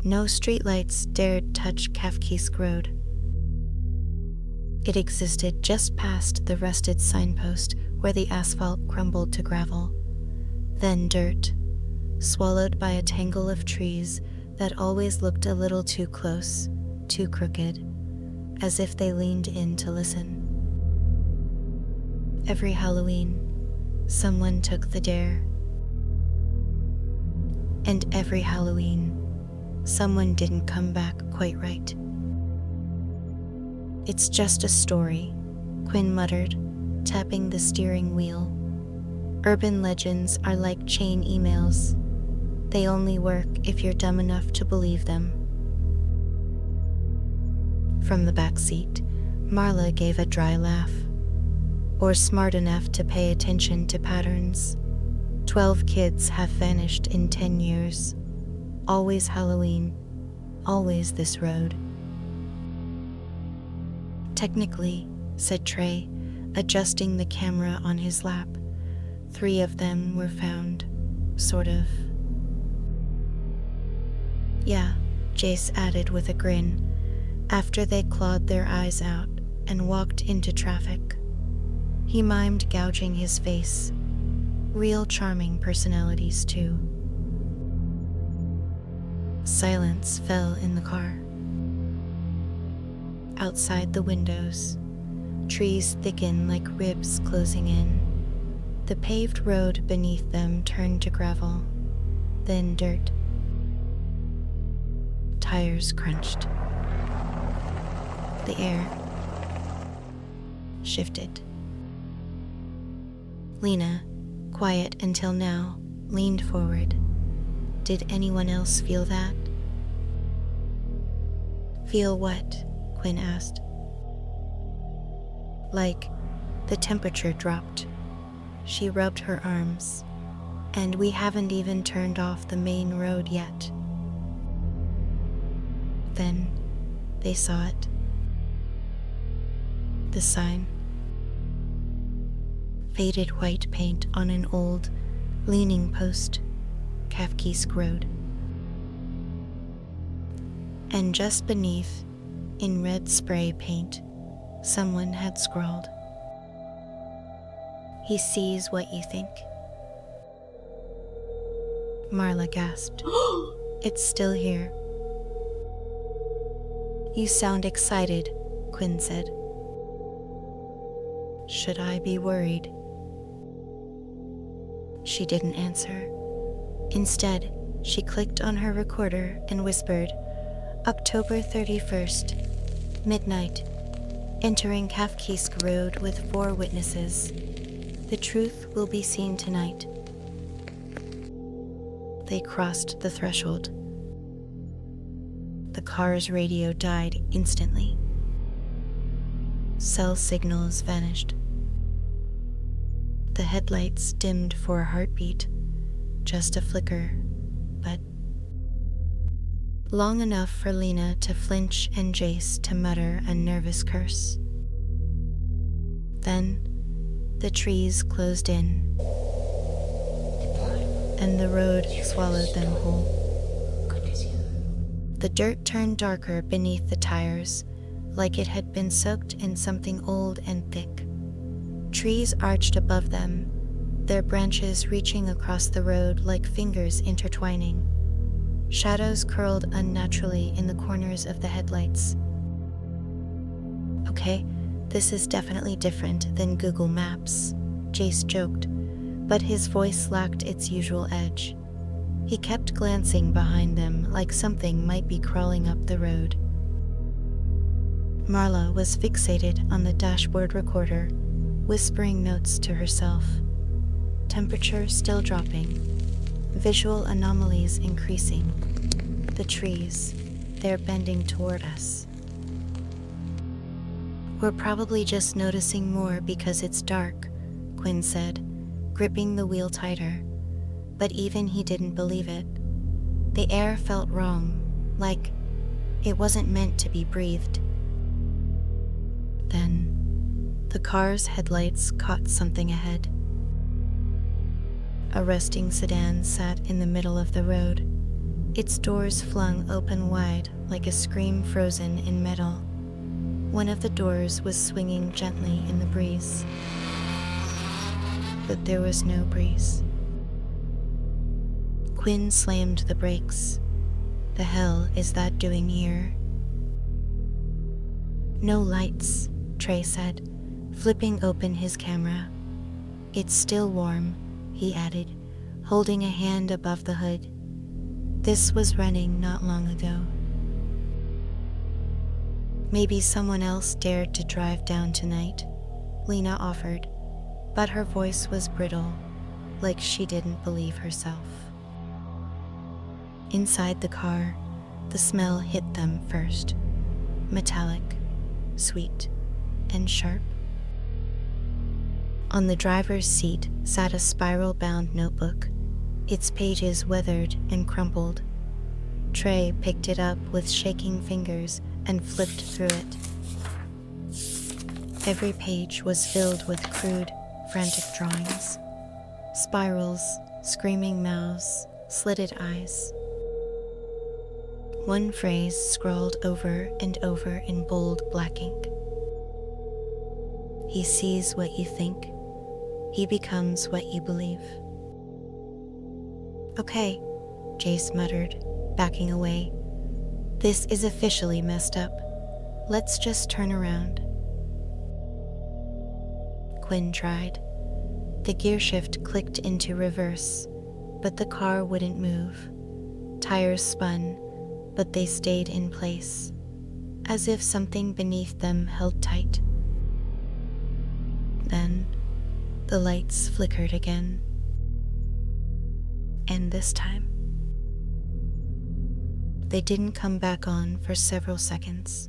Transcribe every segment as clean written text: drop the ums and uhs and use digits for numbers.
No streetlights dared touch Kafkaesque Road. It existed just past the rusted signpost where the asphalt crumbled to gravel, then dirt, swallowed by a tangle of trees that always looked a little too close, too crooked, as if they leaned in to listen. Every Halloween, someone took the dare. And every Halloween, someone didn't come back quite right. It's just a story, Quinn muttered, tapping the steering wheel. Urban legends are like chain emails. They only work if you're dumb enough to believe them. From the back seat, Marla gave a dry laugh. Or smart enough to pay attention to patterns. 12 kids have vanished in 10 years. Always Halloween, always this road. Technically, said Trey, adjusting the camera on his lap, 3 of them were found, sort of. Yeah, Jace added with a grin, after they clawed their eyes out and walked into traffic. He mimed gouging his face. Real charming personalities, too. Silence fell in the car. Outside the windows, trees thickened like ribs closing in. The paved road beneath them turned to gravel, then dirt. Tires crunched. The air shifted. Lena, quiet until now, leaned forward. Did anyone else feel that? Feel what? Quinn asked. Like the temperature dropped. She rubbed her arms. And we haven't even turned off the main road yet. Then they saw it. The sign. Faded white paint on an old, leaning post, Kafkaesque Road. And just beneath, in red spray paint, someone had scrawled, "He sees what you think." Marla gasped. It's still here. You sound excited, Quinn said. Should I be worried? She didn't answer. Instead, she clicked on her recorder and whispered, October 31st, midnight, entering Kafkaesque Road with 4 witnesses. The truth will be seen tonight. They crossed the threshold. The car's radio died instantly. Cell signals vanished. The headlights dimmed for a heartbeat, just a flicker, but long enough for Lena to flinch and Jace to mutter a nervous curse. Then, the trees closed in, and the road swallowed them whole. The dirt turned darker beneath the tires, like it had been soaked in something old and thick. Trees arched above them, their branches reaching across the road like fingers intertwining. Shadows curled unnaturally in the corners of the headlights. Okay, this is definitely different than Google Maps, Jace joked, but his voice lacked its usual edge. He kept glancing behind them like something might be crawling up the road. Marla was fixated on the dashboard recorder, whispering notes to herself. Temperature still dropping, visual anomalies increasing. The trees, they're bending toward us. We're probably just noticing more because it's dark, Quinn said, gripping the wheel tighter. But even he didn't believe it. The air felt wrong, like it wasn't meant to be breathed. Then, the car's headlights caught something ahead. A rusting sedan sat in the middle of the road, its doors flung open wide like a scream frozen in metal. One of the doors was swinging gently in the breeze, but there was no breeze. Quinn slammed the brakes. The hell is that doing here? No lights, Trey said, flipping open his camera. It's still warm, he added, holding a hand above the hood. This was running not long ago. Maybe someone else dared to drive down tonight, Lena offered, but her voice was brittle, like she didn't believe herself. Inside the car, the smell hit them first. Metallic, sweet, and sharp. On the driver's seat sat a spiral-bound notebook, its pages weathered and crumpled. Trey picked it up with shaking fingers and flipped through it. Every page was filled with crude, frantic drawings. Spirals, screaming mouths, slitted eyes. One phrase scrawled over and over in bold black ink. He sees what you think. He becomes what you believe. Okay, Jace muttered, backing away. This is officially messed up. Let's just turn around. Quinn tried. The gear shift clicked into reverse, but the car wouldn't move. Tires spun, but they stayed in place, as if something beneath them held tight. Then, the lights flickered again. And this time, they didn't come back on for several seconds.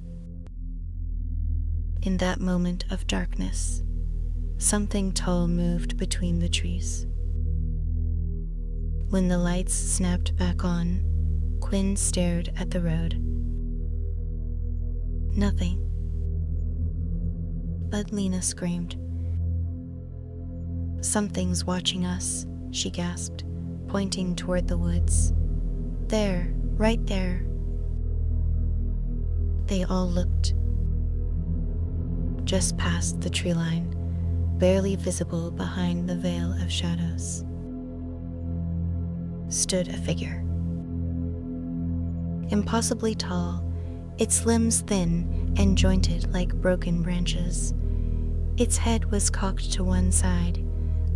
In that moment of darkness, something tall moved between the trees. When the lights snapped back on, Quinn stared at the road. Nothing. But Lena screamed. Something's watching us, she gasped, pointing toward the woods. There, right there. They all looked. Just past the tree line, barely visible behind the veil of shadows, stood a figure. Impossibly tall, its limbs thin and jointed like broken branches. Its head was cocked to one side,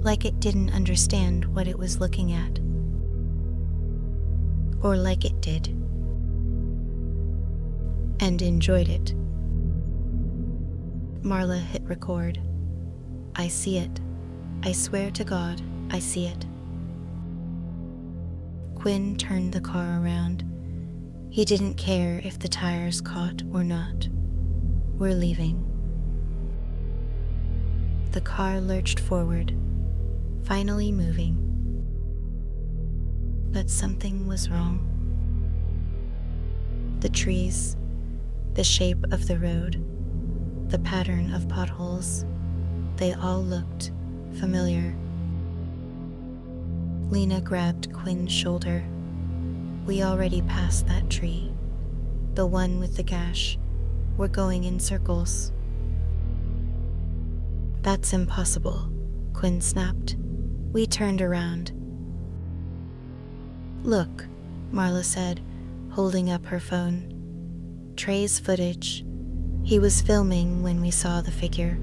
like it didn't understand what it was looking at. Or like it did. And enjoyed it. Marla hit record. I see it. I swear to God, I see it. Quinn turned the car around. He didn't care if the tires caught or not. We're leaving. The car lurched forward, finally moving. But something was wrong. The trees, the shape of the road, the pattern of potholes, they all looked familiar. Lena grabbed Quinn's shoulder. We already passed that tree. The one with the gash. We're going in circles. That's impossible, Quinn snapped. We turned around. Look, Marla said, holding up her phone. Trey's footage. He was filming when we saw the figure.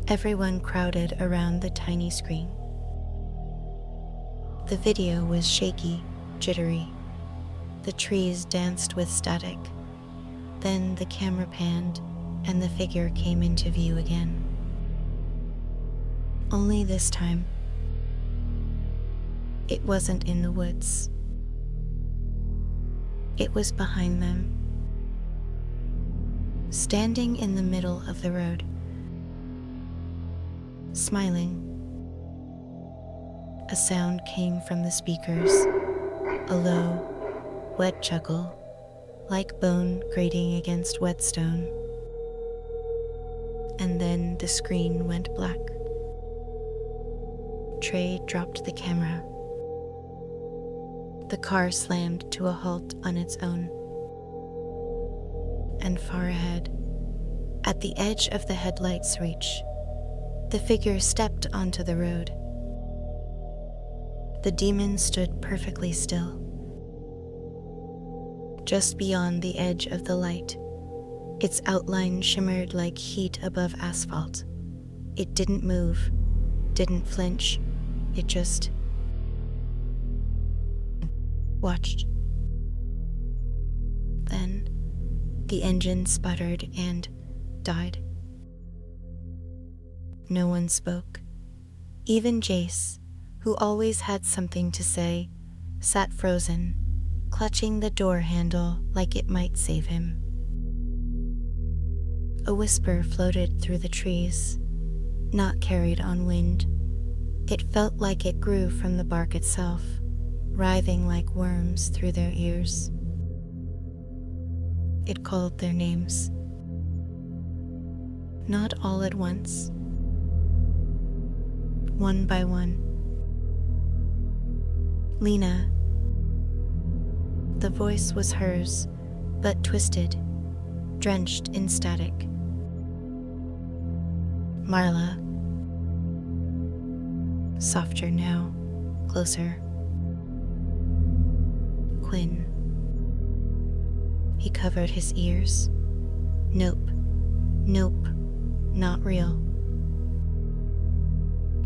Everyone crowded around the tiny screen. The video was shaky, jittery. The trees danced with static. Then the camera panned, and the figure came into view again. Only this time, it wasn't in the woods. It was behind them, standing in the middle of the road, smiling. A sound came from the speakers, a low, wet chuckle, like bone grating against whetstone. And then the screen went black. Trey dropped the camera. The car slammed to a halt on its own. And far ahead, at the edge of the headlight's reach, the figure stepped onto the road. The demon stood perfectly still. Just beyond the edge of the light, its outline shimmered like heat above asphalt. It didn't move, didn't flinch, it just watched. Then, the engine sputtered and died. No one spoke. Even Jace, who always had something to say, sat frozen, clutching the door handle like it might save him. A whisper floated through the trees, not carried on wind. It felt like it grew from the bark itself, writhing like worms through their ears. It called their names. Not all at once. One by one. Lena. The voice was hers, but twisted, drenched in static. Marla. Softer now, closer. Quinn. He covered his ears. Nope, nope, not real.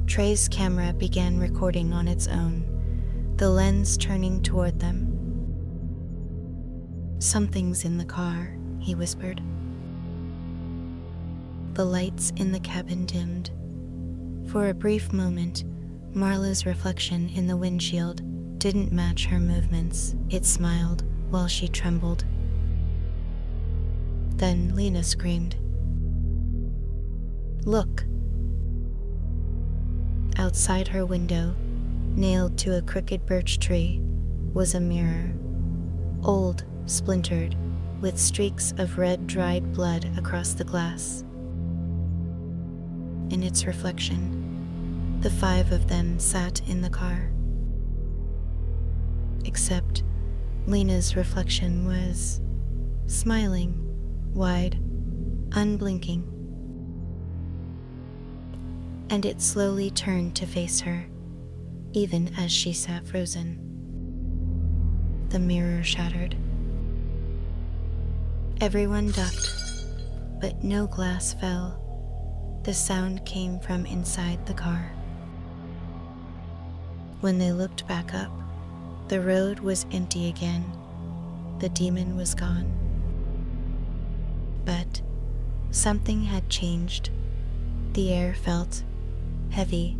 Trey's camera began recording on its own, the lens turning toward them. "Something's in the car," he whispered. The lights in the cabin dimmed. For a brief moment, Marla's reflection in the windshield didn't match her movements. It smiled while she trembled. Then Lena screamed. "Look!" Outside her window, nailed to a crooked birch tree, was a mirror. Old, splintered, with streaks of red dried blood across the glass. In its reflection, the 5 of them sat in the car. Except Lena's reflection was smiling, wide, unblinking. And it slowly turned to face her, even as she sat frozen. The mirror shattered. Everyone ducked, but no glass fell. The sound came from inside the car. When they looked back up, the road was empty again. The demon was gone. But something had changed. The air felt heavy.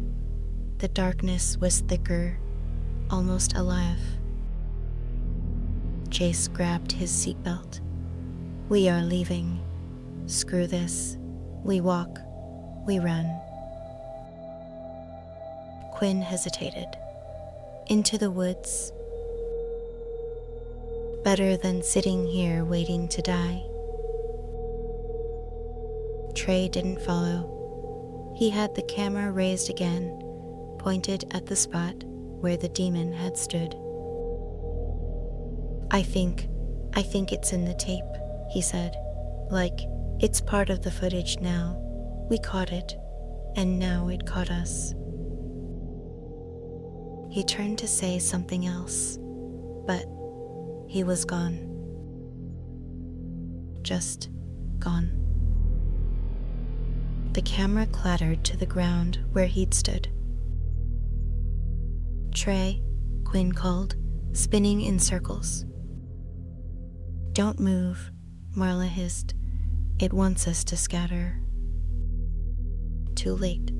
The darkness was thicker, almost alive. Jace grabbed his seatbelt. "We are leaving. Screw this. We walk. We run." Quinn hesitated. "Into the woods? Better than sitting here waiting to die." Trey didn't follow. He had the camera raised again, pointed at the spot where the demon had stood. I think it's in the tape," he said. "Like, it's part of the footage now. We caught it, and now it caught us." He turned to say something else, but he was gone. Just gone. The camera clattered to the ground where he'd stood. "Trey," Quinn called, spinning in circles. "Don't move," Marla hissed. "It wants us to scatter." Too late.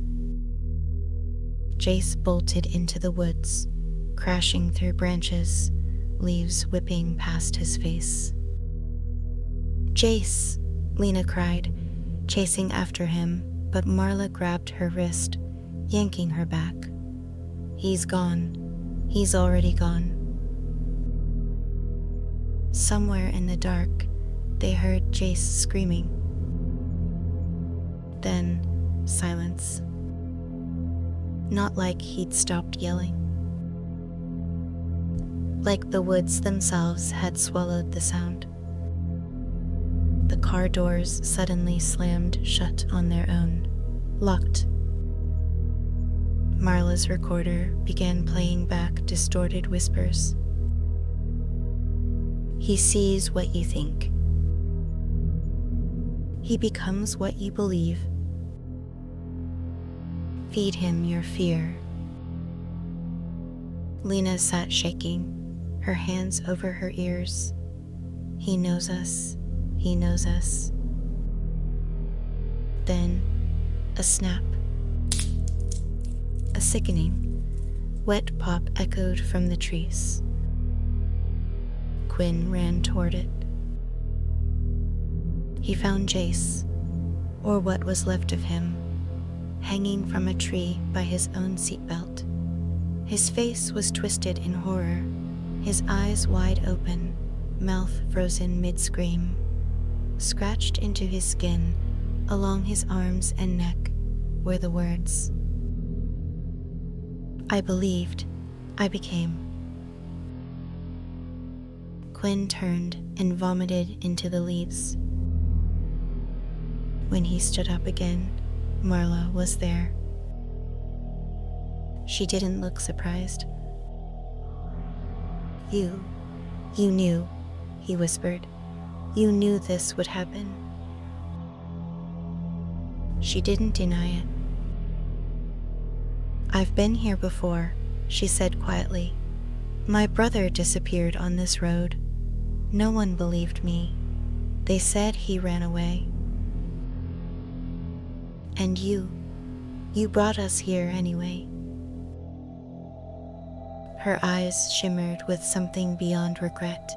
Jace bolted into the woods, crashing through branches, leaves whipping past his face. "Jace!" Lena cried, chasing after him, but Marla grabbed her wrist, yanking her back. "He's gone. He's already gone." Somewhere in the dark, they heard Jace screaming. Then, silence. Not like he'd stopped yelling. like the woods themselves had swallowed the sound. The car doors suddenly slammed shut on their own, locked. Marla's recorder began playing back distorted whispers. He sees what you think. He becomes what you believe. Feed him your fear. Lena sat shaking, her hands over her ears. He knows us. He knows us. Then, a snap. A sickening, wet pop echoed from the trees. Quinn ran toward it. He found Jace, or what was left of him, hanging from a tree by his own seatbelt. His face was twisted in horror, his eyes wide open, mouth frozen mid-scream. Scratched into his skin, along his arms and neck, were the words, "I believed, I became." Quinn turned and vomited into the leaves. When he stood up again, Marla was there. She didn't look surprised. You knew," he whispered. "You knew this would happen." She didn't deny it. "I've been here before," she said quietly. "My brother disappeared on this road. No one believed me. They said he ran away. And you brought us here anyway." Her eyes shimmered with something beyond regret.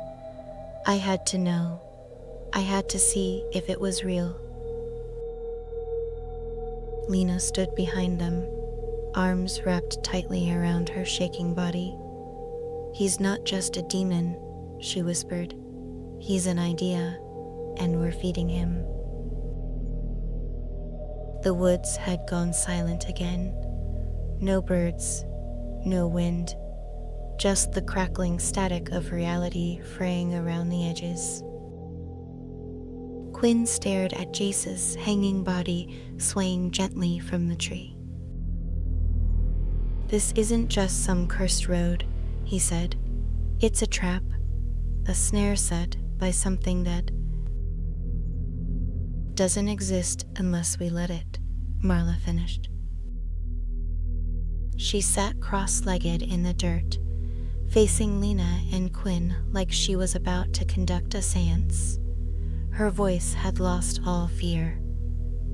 "I had to know. I had to see if it was real." Lena stood behind them, arms wrapped tightly around her shaking body. "He's not just a demon," she whispered. "He's an idea, and we're feeding him." The woods had gone silent again. No birds, no wind, just the crackling static of reality fraying around the edges. Quinn stared at Jace's hanging body swaying gently from the tree. "This isn't just some cursed road," he said. "It's a trap, a snare set by something that doesn't exist unless we let it," Marla finished. She sat cross-legged in the dirt, facing Lena and Quinn like she was about to conduct a seance. Her voice had lost all fear.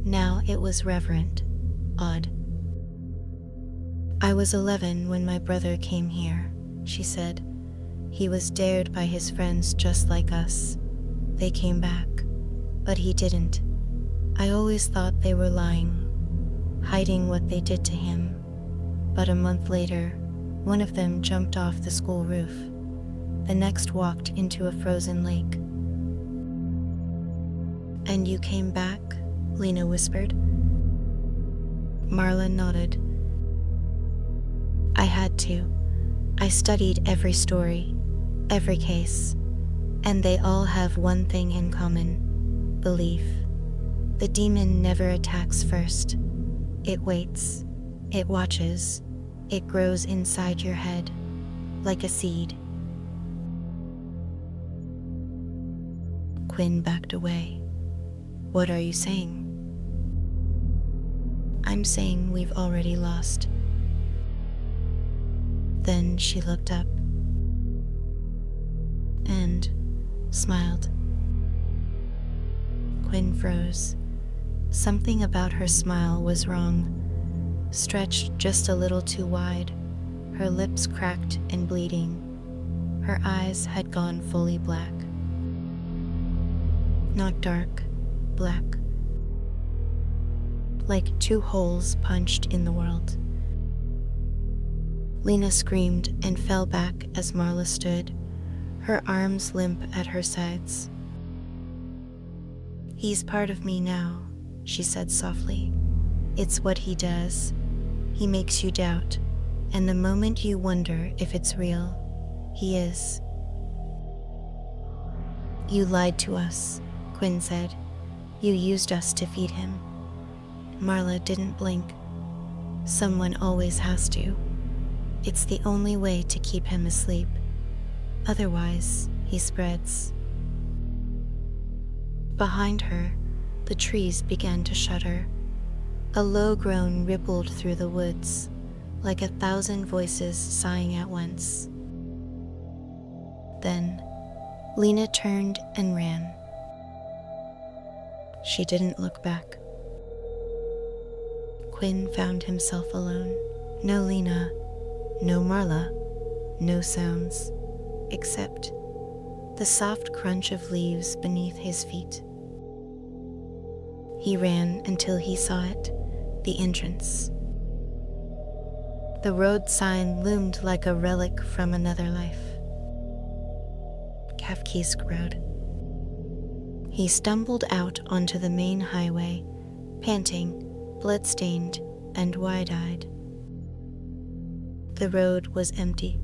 Now it was reverent, odd. "I was 11 when my brother came here," she said. "He was dared by his friends just like us. They came back, but he didn't. I always thought they were lying, hiding what they did to him. But a month later, one of them jumped off the school roof. The next walked into a frozen lake." "And you came back?" Lena whispered. Marla nodded. "I had to. I studied every story, every case, and they all have one thing in common: belief. The demon never attacks first. It waits. It watches. It grows inside your head, like a seed." Quinn backed away. "What are you saying?" "I'm saying we've already lost." Then she looked up and smiled. Quinn froze. Something about her smile was wrong. Stretched just a little too wide, her lips cracked and bleeding. Her eyes had gone fully black. Not dark, black. Like two holes punched in the world. Lena screamed and fell back as Marla stood, her arms limp at her sides. "He's part of me now," she said softly. "It's what he does. He makes you doubt, and the moment you wonder if it's real, He is. You lied to us, Quinn said. You used us to feed him. Marla didn't blink. Someone always has to. It's the only way to keep him asleep. Otherwise, he spreads. Behind her, the trees began to shudder. A low groan rippled through the woods, like 1,000 voices sighing at once. Then, Lena turned and ran. She didn't look back. Quinn found himself alone. No Lena, no Marla, no sounds, except the soft crunch of leaves beneath his feet. He ran until he saw it, the entrance. The road sign loomed like a relic from another life. Kafkaesque Road. He stumbled out onto the main highway, panting, blood-stained, and wide-eyed. The road was empty.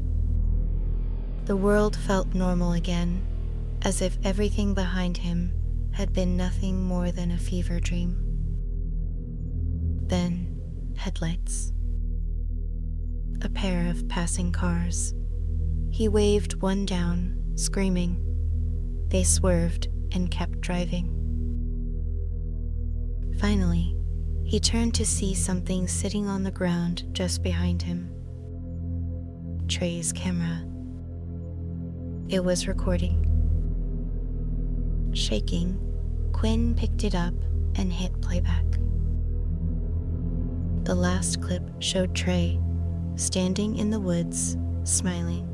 The world felt normal again, as if everything behind him had been nothing more than a fever dream. Then, headlights. A pair of passing cars. He waved one down, screaming. They swerved and kept driving. Finally, he turned to see something sitting on the ground just behind him. Trey's camera. It was recording. Shaking, Quinn picked it up and hit playback. The last clip showed Trey, standing in the woods, smiling.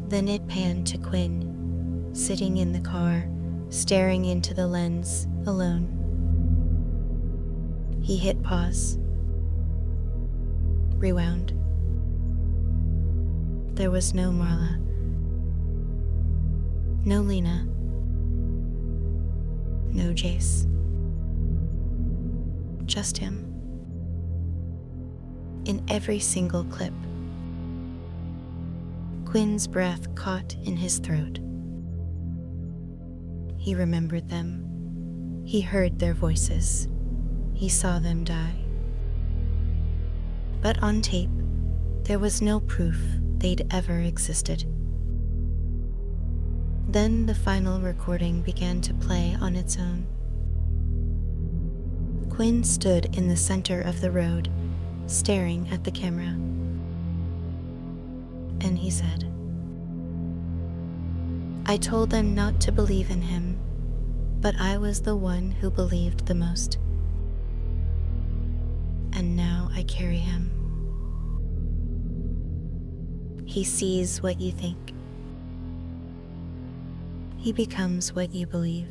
Then it panned to Quinn, sitting in the car, staring into the lens, alone. He hit pause. Rewound. There was no Marla. No Lena. No Jace. Just him. In every single clip. Quinn's breath caught in his throat. He remembered them. He heard their voices. He saw them die. But on tape, there was no proof they'd ever existed. Then the final recording began to play on its own. Quinn stood in the center of the road, staring at the camera. And he said, "I told them not to believe in him, but I was the one who believed the most. And now I carry him. He sees what you think. He becomes what you believe."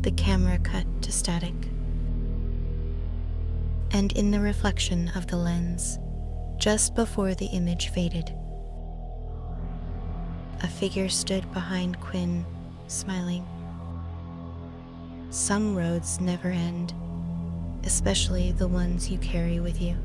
The camera cut to static. And in the reflection of the lens, just before the image faded, a figure stood behind Quinn, smiling. Some roads never end, especially the ones you carry with you.